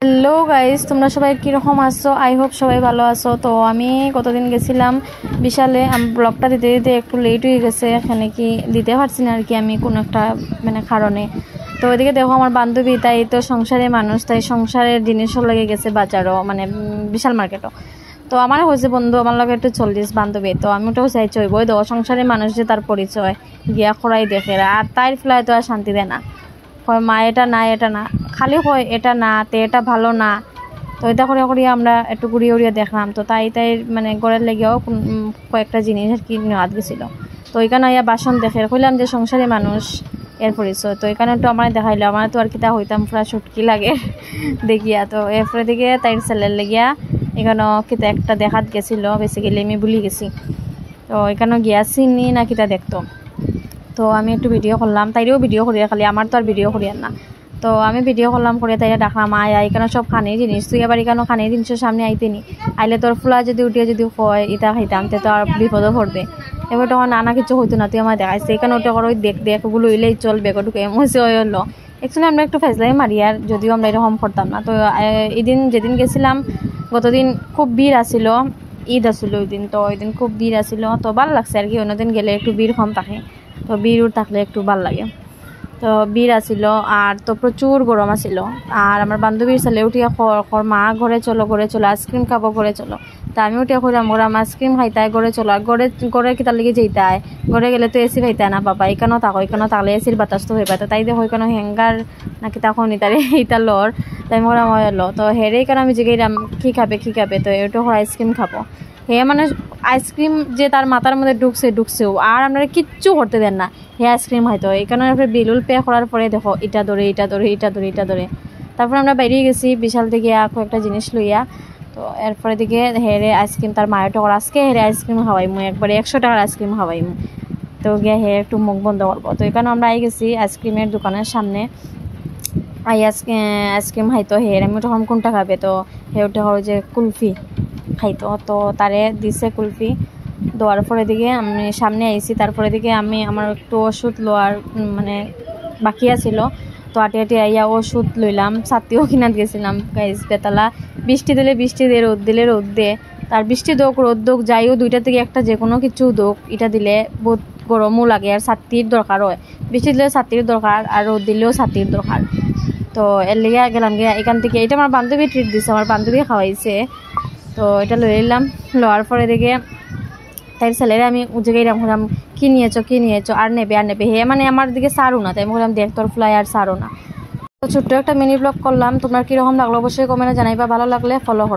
Hello guys, তোমরা সবাই কীরকম আছো? আই হোপ সবাই ভালো আছো। তো আমি কতদিন গেছিলাম বিশালে, ব্লগটা দিতে দিতে একটু লেট হয়ে গেছে, এখানে কি দিতে পারছি না আর কি আমি কোনো একটা কারণে। তো ওইদিকে দেখো আমার বান্ধবী, তাই তো সংসারের মানুষ, তাই সংসারের জিনিসও লেগে গেছে বাজারও, বিশাল মার্কেটও। তো আমার হয়েছে বন্ধু, আমার লগে একটু চল্লিশ বান্ধবী, তো আমি ওটাও চাইছি ওই বই দেবো সংসারের মানুষ যে তার পরিচয় গিয়া খোরাই দেখে, আর তাই ফেলায় তো আর শান্তি দেয় না। হয় মা এটা না এটা না, খালি হয় এটা না তে এটা ভালো না। তো এটা করে করিয়া আমরা একটু ঘুরিয়ে উড়িয়ে দেখলাম। তো তাই ঘরের লেগেও কয়েকটা জিনিস আর কি নেওয়াত গেছিলো। তো ওইখানে ইয়া বাসন দেখে কইলাম যে সংসারী মানুষ এর পরিচয়। তো এখানে একটু আমার দেখাইলো, আমার তো আর কিতা হইতাম পুরা ছুটকি লাগে দেখিয়া। তো এরপরে দিকে তাইর ছেলের লেগিয়া এখানেও কিতা একটা দেখাত গেছিলো, বেসিক্যালি আমি ভুলি গেছি। তো এখানেও গিয়া চিনি না কিতা দেখতো। তো আমি একটু ভিডিও করলাম, তাইরেও ভিডিও করিয়া, খালি আমার তো আর ভিডিও করিয়ার না। তো আমি ভিডিও করলাম করে তাইরা ডাকলাম আয় এখানে সব খানি জিনিস, তুই আবার এখানে খানি জিনিসের সামনে আইতেনি, আইলে তোর ফুলা যদি উঠিয়ে যদি হয় ইটা খাইতাম তে তো আর বিপদও পড়বে। এবার তখন নানা কিছু হইতো না, তুই আমার দেখাইছে এখানে ওটা করো, দেখ দেখ ওগুলো হইলেই চল বেগো ঢুকে মজে হলো। অ্যাকচুয়ালি আমরা একটু ফেসলাই মারি, আর যদিও আমরা এরকম করতাম না। তো এদিন যেদিন গেছিলাম গতদিন খুব ভিড় আসিল, ঈদ আসিল ওই দিন। তো ওই দিন খুব ভিড় আসিল, তো ভালো লাগছে আর কি। অন্যদিন গেলে একটু ভিড় কম থাকে, তো ভিড় থাকলে একটু ভাল লাগে। তো ভিড় আসিল, আর তো প্রচুর গরম আসিল। আর আমার বান্ধবীর ছেলে উঠিয়া মা ঘরে চলো আইসক্রিম খাবো ঘরে চলো। তা আমি উঠিয়া কইলাম ওরাম আইসক্রিম খাইতায় ঘরে চলো, আর ঘরে কিতার লিগে যেইতায়, ঘরে গেলে তো এসি খাইতায় না বাবা, এখানেও থাকলে এসির বাতাস তো হয়ে পায়। তাই দেখো এখানে হ্যাঙ্গার নাকি তখন ইতা লর, তাই মোরা এলো। তো হেরে কেন আমি জিগাইলাম কী খাবে, তো এটা আইসক্রিম খাবো। হে আইসক্রিম যে তার মাথার মধ্যে ঢুকছেও, আর আপনারা কিচ্ছু করতে দেন না, হে আইসক্রিম হয়তো এখানে বিলুল পে করার পরে দেখো এটা ধরে। তারপর আমরা বেরিয়ে গেছি বিশাল থেকে কয়েকটা জিনিস লইয়া। তো এরপরে দিকে হেরে আইসক্রিম তার মায়ের টাকার, আজকে হেরে আইসক্রিম খাওয়াইমু, একবারে 100 টাকার আইসক্রিম খাওয়াইমু। তো গিয়ে হে একটু মুখ বন্ধ করবো। তো এখানে আমরা আই গেছি আইসক্রিমের দোকানের সামনে, আইসক্রিম খাইতো হের। আমি তখন কোনটা খাবে, তো হে ওটা হয় যে কুলফি খাইতো। তো তারে দিছে কুলফি, দেওয়ার পরে দিকে আমি সামনে আইছি। তারপরে দিকে আমি আমার একটু ওষুধ লওয়ার বাকি আছিল, তো আটি আইয়া ওষুধ লইলাম। ছাতিও কিনাত গেছিলাম গাইজ, বেতালা বৃষ্টি দিলে বৃষ্টি দে, রোদ দিলে রোদ দে। তার বৃষ্টি দোক রোদ দোক যাইও, দুইটা থেকে একটা যে কোনো কিছু দোক, এটা দিলে বহুত গরমও লাগে আর ছাতির দরকার হয়। বৃষ্টি দিলে ছাতির দরকার, আর রোদ দিলেও ছাতির দরকার। তো এর লেগে গেলাম গিয়া এখান থেকে। এটা আমার বান্ধবী ট্রিট দিছে, আমার বান্ধবী খাওয়াইছে। তো এটা লই এলাম, লওয়ার পরে দেখে তাই ছেলেরা আমি উজেগাইরাম হলাম কি নিয়েছো আর নেবে হে আমার দিকে সারও না, তাই আমি বললাম দেখ তোর ফ্লাই আর সারও না। তো ছোট্ট একটা মিনি ব্লগ করলাম, তোমার কীরকম লাগলো অবশ্যই কমেন্টে জানাইবা, ভালো লাগলে ফলো করো।